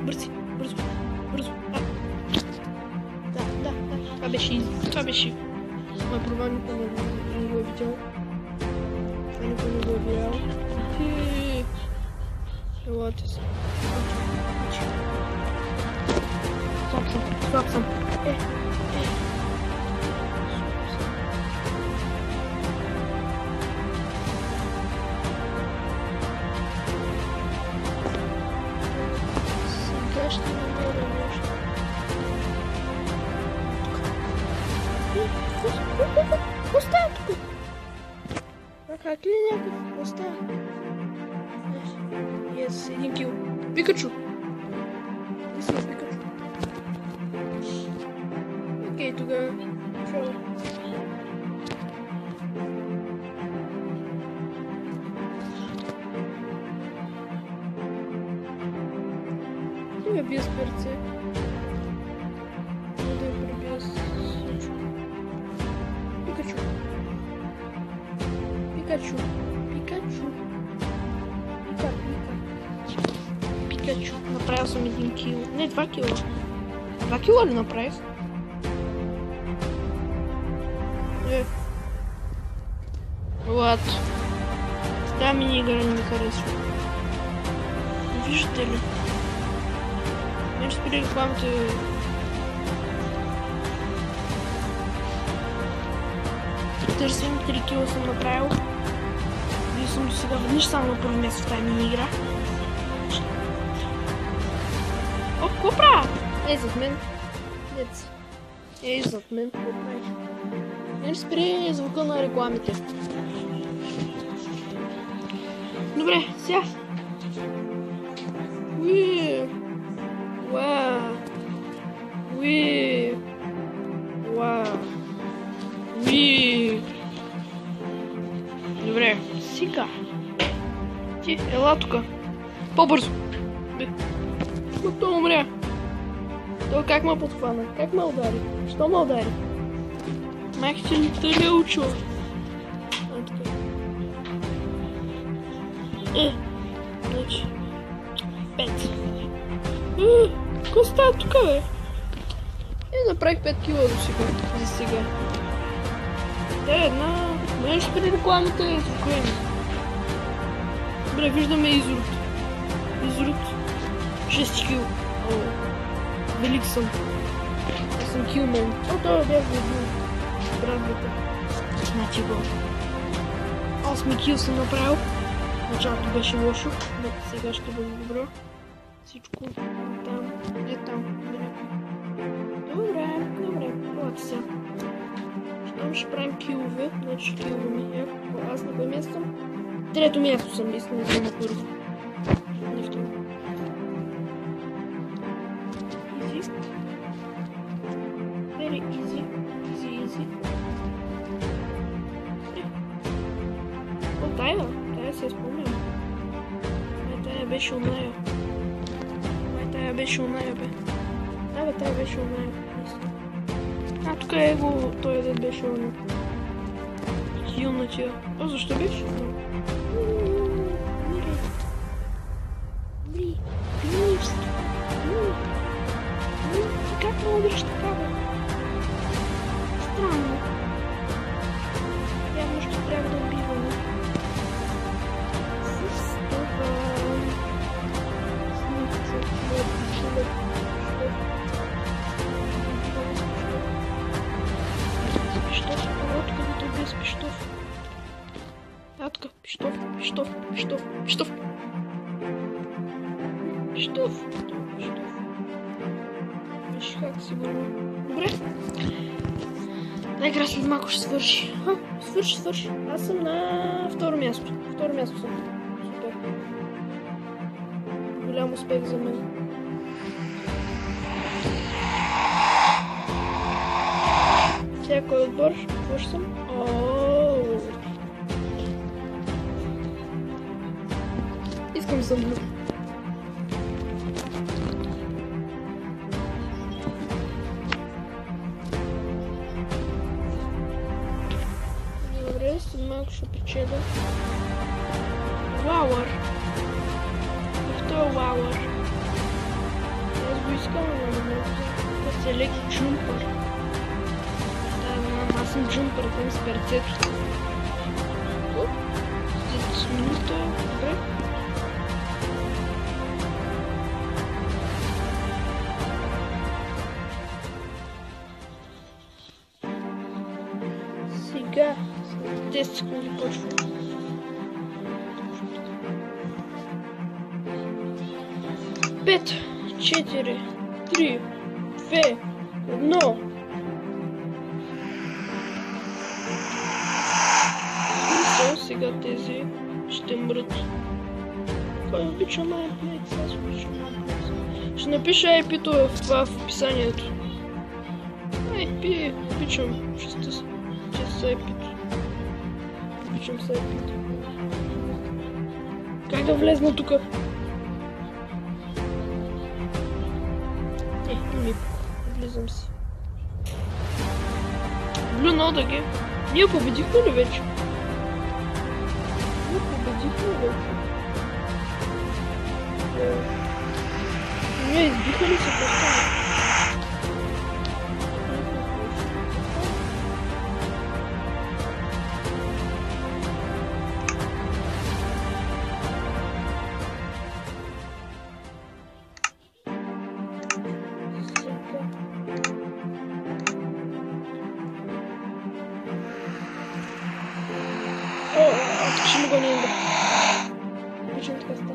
бързи, бързо, бързо. Да. Това беше изи. Това беше. Ма права никой не го е видял. Това никой не го е видял. Елате се. Слаб съм. Сега ще намеря нещо. Какво става тук? Как ли някакъв? Какво става? Yes, един кил. Пикачу! Пикачу. Окей, тогава. Шоу. Тук бия с перце. Да я прибия с всичко. Пикачу. Направил съм един кил. Не, 2 кила. 2 кила ли направих? What? Да, мини-игра не ми харесва. Виждате ли? Не ще спили рекламата. Търсим 3 кила съм направил. Бил съм до сега веднъж само на първо място в тази мини-игра. О, какво правя? Зад мен. Зад мен. Какво правиш? Не спри звука на рекламите. Добре, сега. Добре, сега. Ти, ела тука. По-бързо. Той умря. Той как ме подхвана? Как ме удари? Що ме удари? Майка ли той не учила? Значи. 5. Какво става тука, бе? Направих 5 кила до сега. За сега. Една. Не ще при рекламата е спокойно. Добре, виждаме Изрут. 6 кил. Велик съм. Аз съм килмен. Това бях забил. Бравата. Значи го. 8 кил съм направил. Началото беше лошо, но сега ще бъде добро. Всичко там. Там. Добре. Елате сега. Щом ще правим килове, значи килове ми. Аз на кое място съм? Трето място съм, искам да на първо. Не второ. Easy. Very easy. Тая се спомням. Тая беше оная. Тая беше оная, бе. Тая беше оная. Тук е го, той дед беше оная. Хилнатия. Защо беше? Как ме удриш така, бе? Странно. Явно ще трябва да убиваме. Пиштов. Виж как сигурно. Добре. Игра след малко ще свърши. Свърши. Аз съм на второ място. Второ място съм. Супер. Голям успех за мен. Сега кой отбор? Какво ще съм? Искам съм блю. Добре, след малко ще печеля. Лауър. Той е Лауър. искам, но не мога да се леки джумпър. Да, знам, аз съм джумпър, там с перцето. След минута, добре. Сега, след 10 секунди почва. 5, 4, 3, 2, 1. Сега тези ще мрат. Кой обича Mineplex? Аз обичам Mineplex. Ще напиша IP-то в описанието. IP, обичам често с IP-то. Обичам с IP-то. Как да влезна тука? Влизам си. Блю нодаге. Ние победихме ли вече? Ние победихме ли вече? Ние избиха ли се постава? Ще му го не ида. Обичам така става.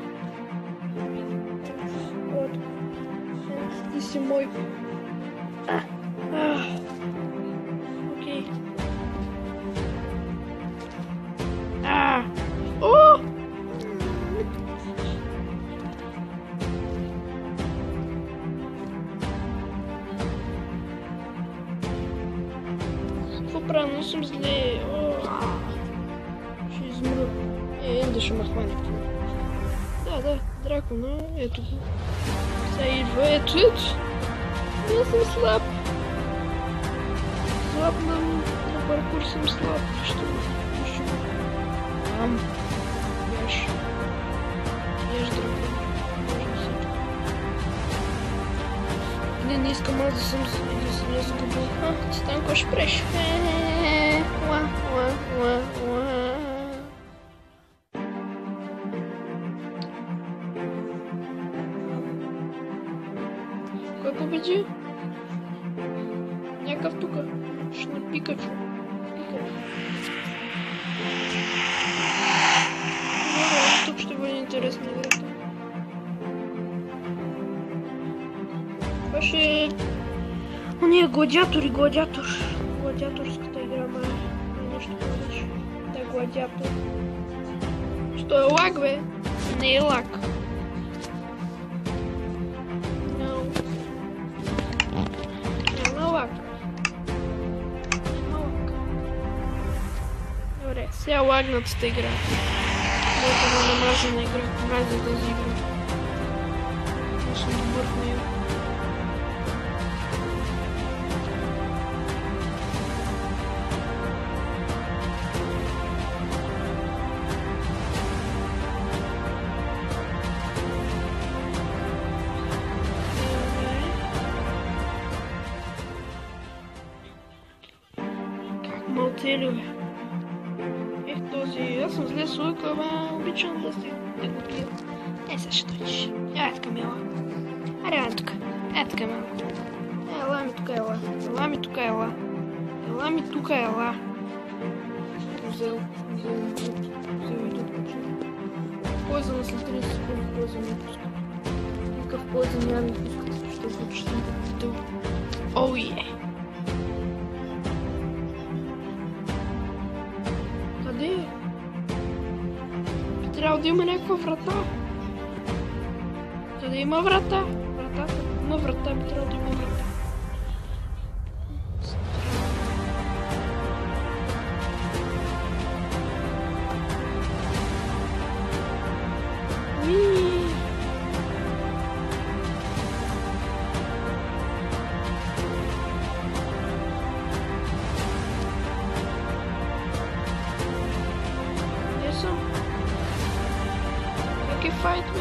Вот. Ти си мой. Окей. О! Какво правя? Но съм зле. Ще измра. Да ще ме хване. Да, драко, но ето го. Сега идва, ето. Аз съм слаб. Слаб на паркур съм слаб. Вижте го. Яш драко. Не искам аз да съм я загубил. Станко ще преш. Кой победи? Някакъв тука. Ще на Пикачу. Тук ще бъде интересна играта. Това ще е... Ония гладиаторската игра, нещо повече. Да, гладиатор. Що е лак, бе? Не е лак. Добре, сега лагнатата игра. Много намазана игра. Мразя тази игра. Не съм добър в нея. Как ме оцели, този... Аз съм зле с лъка, ама обичам да се дегубия. Сега ще дойдеш. Ай, така мила. Аре, ела тук. Ай, така малко. Ела ми тук, ела. Ела ми тук, ела. Ела ми тук, ела. Взел и тук. Пойза на след 30 секунди, пойза ми пуска. Никакъв пойза няма ми пускат, защото ще съм победил. Оу, е! Къде? Трябва да има някаква врата. Къде има врата? Вратата. Има врата, би трябва да има врата. Как е файт, бе?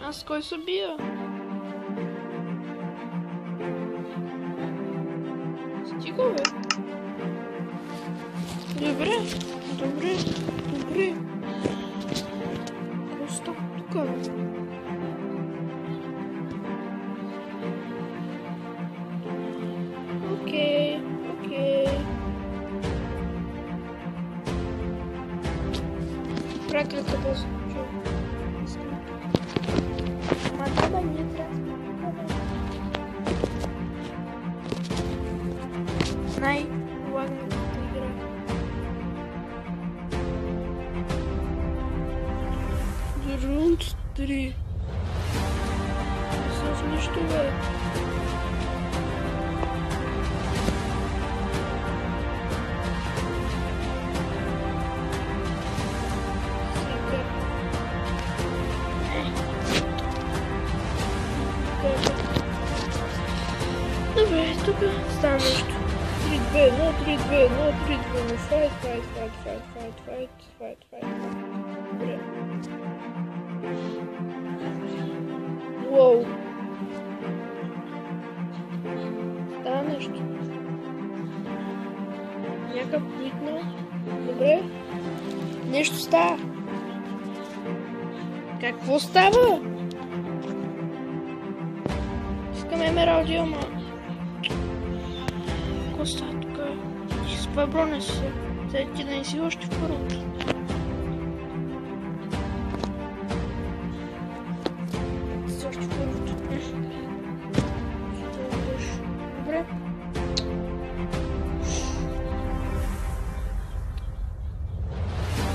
Аз кой се бия? Добре, добре, добре. Какво става тук? Окей, окей. Проклято да случи. Мадама не трябва. Най-лагната игра. Рунд 3. С нищо бе. Добре, тук стана нещо. 3-2, 3-2, 3-2, файт. Добре. Уоу. Става нещо. Някакъв кликна. Добре. Нещо става. Какво става? Искам емералди, ама. Какво става тук? Ти с това броня си. Сега ти да не си още в първото. Ти си още в първото. Добре.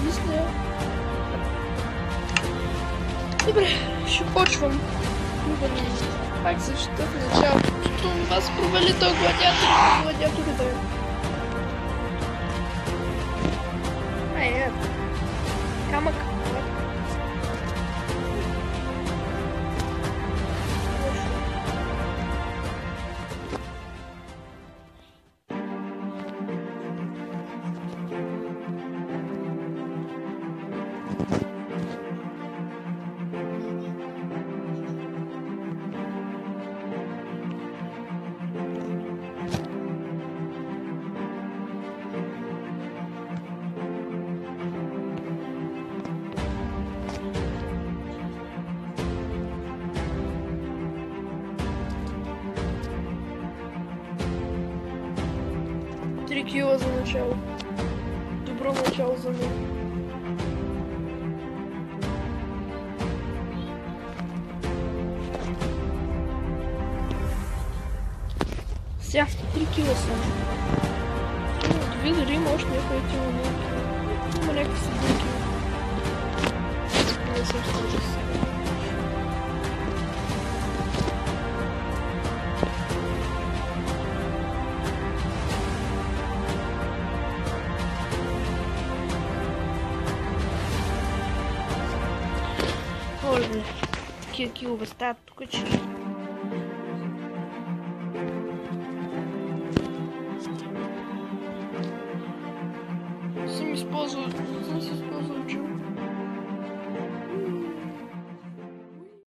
Мисля. Добре, ще почвам. Пак защита в началото. Това се провали този гладиатор да е. Ай, камък. Кила за начало. Добро начало за мен. Сега 3 кила съм. Да видя дали има още някой кила. Има някакви си 2 кила. Не съм сложил сега. Такива килове стават тук, че... Съм използвал